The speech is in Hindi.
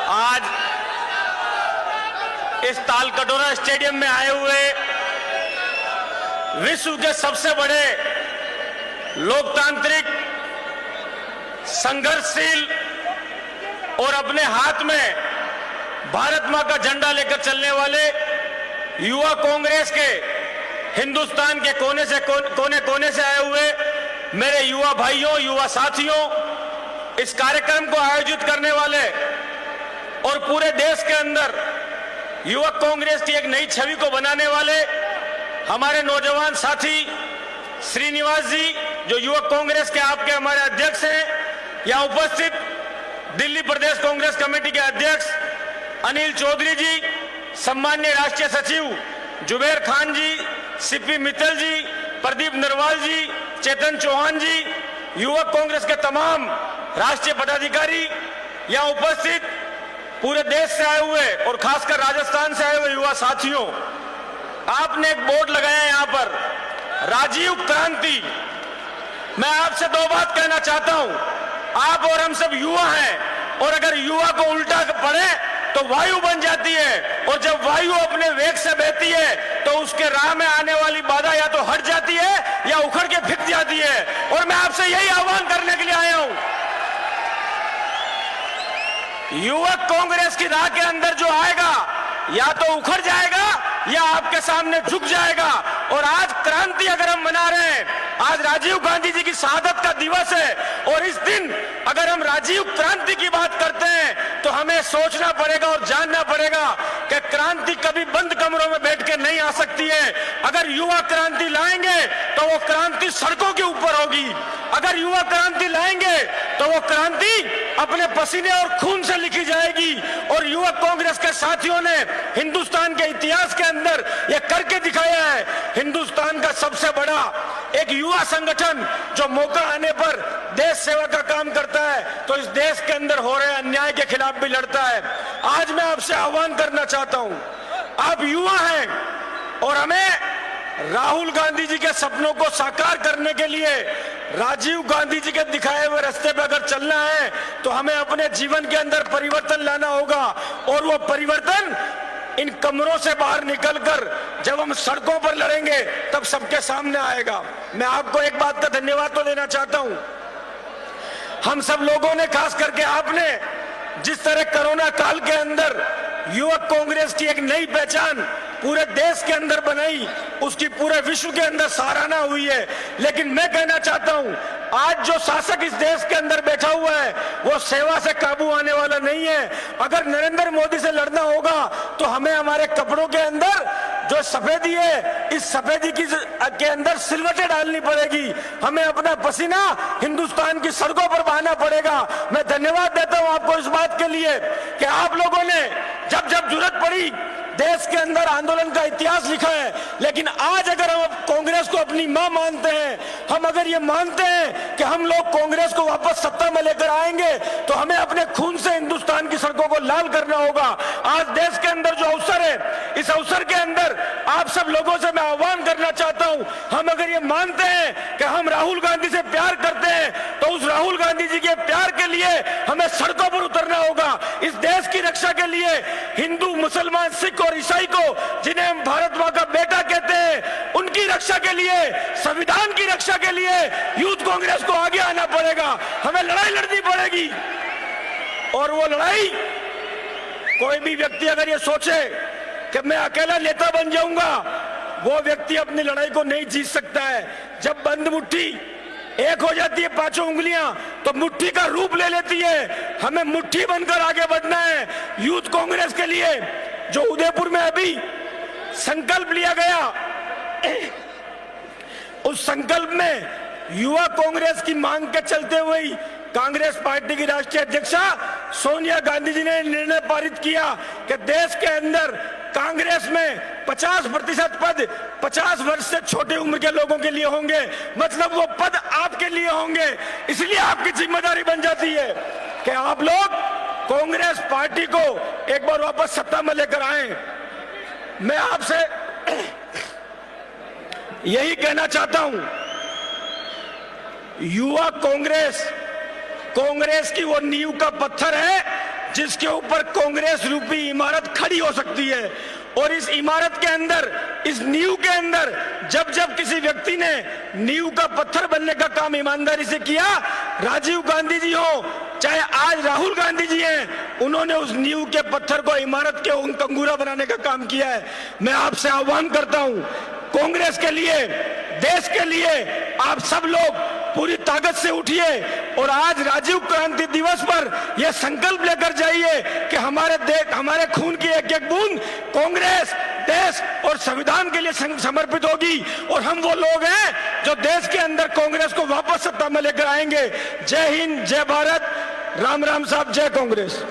आज इस तालकटोरा स्टेडियम में आए हुए विश्व के सबसे बड़े लोकतांत्रिक, संघर्षशील और अपने हाथ में भारत मां का झंडा लेकर चलने वाले युवा कांग्रेस के हिंदुस्तान के कोने कोने से आए हुए मेरे युवा भाइयों, युवा साथियों, इस कार्यक्रम को आयोजित करने वाले और पूरे देश के अंदर युवा कांग्रेस की एक नई छवि को बनाने वाले हमारे नौजवान साथी श्रीनिवास जी, जो युवा कांग्रेस के आपके हमारे अध्यक्ष हैं, यहाँ उपस्थित दिल्ली प्रदेश कांग्रेस कमेटी के अध्यक्ष अनिल चौधरी जी, सम्माननीय राष्ट्रीय सचिव जुबेर खान जी, सीपी मित्तल जी, प्रदीप नरवाल जी, चेतन चौहान जी, युवा कांग्रेस के तमाम राष्ट्रीय पदाधिकारी, यहाँ उपस्थित पूरे देश से आए हुए और खासकर राजस्थान से आए हुए युवा साथियों, आपने एक बोर्ड लगाया है यहाँ पर, राजीव क्रांति। मैं आपसे दो बात कहना चाहता हूं, आप और हम सब युवा हैं और अगर युवा को उल्टा पड़े तो वायु बन जाती है और जब वायु अपने वेग से बहती है तो उसके राह में आने वाली बाधा या तो हट जाती है या उखड़ के फेंक जाती है। और मैं आपसे यही आह्वान करने के लिए आया हूं, युवक कांग्रेस की राह के अंदर जो आएगा या तो उखड़ जाएगा या आपके सामने झुक जाएगा। और आज क्रांति अगर हम मना रहे हैं, आज राजीव गांधी जी की शहादत का दिवस है और इस दिन अगर हम राजीव क्रांति की बात करते हैं तो हमें सोचना पड़ेगा और जानना पड़ेगा कि क्रांति कभी बंद कमरों में बैठ के नहीं आ सकती है। अगर युवा क्रांति लाएंगे तो वो क्रांति सड़कों के ऊपर होगी, अगर युवा क्रांति लाएंगे तो वो क्रांति अपने पसीने और खून से लिखी जाएगी। और युवा कांग्रेस के साथियों ने हिंदुस्तान के इतिहास के अंदर ये करके दिखाया है। हिंदुस्तान का सबसे बड़ा एक युवा संगठन जो मौका आने पर देश सेवा का काम करता है तो इस देश के अंदर हो रहे अन्याय के खिलाफ भी लड़ता है। आज मैं आपसे आह्वान करना चाहता हूं, आप युवा हैं और हमें राहुल गांधी जी के सपनों को साकार करने के लिए राजीव गांधी जी के दिखाए हुए रास्ते पर अगर चलना है तो हमें अपने जीवन के अंदर परिवर्तन लाना होगा। और वो परिवर्तन इन कमरों से बाहर निकलकर जब हम सड़कों पर लड़ेंगे तब सबके सामने आएगा। मैं आपको एक बात का धन्यवाद तो देना चाहता हूं, हम सब लोगों ने, खास करके आपने, जिस तरह कोरोना काल के अंदर युवक कांग्रेस की एक नई पहचान पूरे देश के अंदर बनाई, उसकी पूरे विश्व के अंदर सराहना हुई है। लेकिन मैं कहना चाहता हूं, आज जो शासक इस देश के अंदर बैठा हुआ है वो सेवा से काबू आने वाला नहीं है। अगर नरेंद्र मोदी से लड़ना होगा तो हमें हमारे कपड़ों के अंदर जो सफेदी है, इस सफेदी के अंदर सिलवटें डालनी पड़ेगी। हमें अपना पसीना हिंदुस्तान की सड़कों पर बहाना पड़ेगा। मैं धन्यवाद देता हूं आपको इस बात के लिए कि आप लोगों ने जब जब जरूरत पड़ी देश के अंदर आंदोलन का इतिहास लिखा है। लेकिन आज अगर हम कांग्रेस को अपनी मां मानते हैं, हम अगर ये मानते हैं कि हम लोग कांग्रेस को वापस सत्ता में लेकर आएंगे तो हमें अपने खून से हिंदुस्तान की सड़कों को लाल करना होगा। आज देश के अंदर जो अवसर है, इस अवसर के अंदर आप सब लोगों से मैं आह्वान करना चाहता हूं, हम अगर ये मानते हैं कि हम राहुल गांधी से प्यार करते हैं तो उस राहुल गांधी जी के प्यार के लिए हमें सड़कों पर उतरना होगा। इस देश की रक्षा के लिए हिंदू, मुसलमान, सिख और ईसाई को, जिन्हें हम भारत मां का बेटा कहते हैं, उनकी रक्षा के लिए, संविधान की रक्षा के लिए यूथ कांग्रेस को आगे आना पड़ेगा। हमें लड़ाई लड़नी पड़ेगी। और वो लड़ाई, कोई भी व्यक्ति अगर ये सोचे कि मैं अकेला नेता बन जाऊंगा, वो व्यक्ति अपनी लड़ाई को नहीं जीत सकता है। जब बंद मुट्ठी एक हो जाती है, पांचों उंगलियां, तो मुट्ठी का रूप ले लेती है। हमें मुट्ठी बनकर आगे बढ़ना है। यूथ कांग्रेस के लिए जो उदयपुर में अभी संकल्प लिया गया, उस संकल्प में युवा कांग्रेस की मांग के चलते हुए कांग्रेस पार्टी की राष्ट्रीय अध्यक्षा सोनिया गांधी जी ने निर्णय पारित किया कि देश के अंदर कांग्रेस में 50% पद 50 वर्ष से छोटे उम्र के लोगों के लिए होंगे। मतलब वो पद आपके लिए होंगे। इसलिए आपकी जिम्मेदारी बन जाती है कि आप लोग कांग्रेस पार्टी को एक बार वापस सत्ता में लेकर आए। मैं आपसे यही कहना चाहता हूं, युवा कांग्रेस की वो नींव का पत्थर है जिसके ऊपर कांग्रेस रूपी इमारत खड़ी हो सकती है। और इस इमारत के अंदर, इस नींव के अंदर जब जब किसी व्यक्ति ने नींव का पत्थर बनने का काम ईमानदारी से किया, राजीव गांधी जी हो चाहे आज राहुल गांधी जी हैं, उन्होंने उस नींव के पत्थर को इमारत के कंगूरा बनाने का काम किया है। मैं आपसे आह्वान करता हूं, कांग्रेस के लिए, देश के लिए आप सब लोग पूरी ताकत से उठिए और आज राजीव क्रांति दिवस पर यह संकल्प लेकर जाइए कि हमारे खून की एक एक बूंद कांग्रेस, देश और संविधान के लिए समर्पित होगी। और हम वो लोग हैं जो देश के अंदर कांग्रेस को वापस सत्ता में लेकर आएंगे। जय हिंद, जय भारत, राम राम साहब, जय कांग्रेस।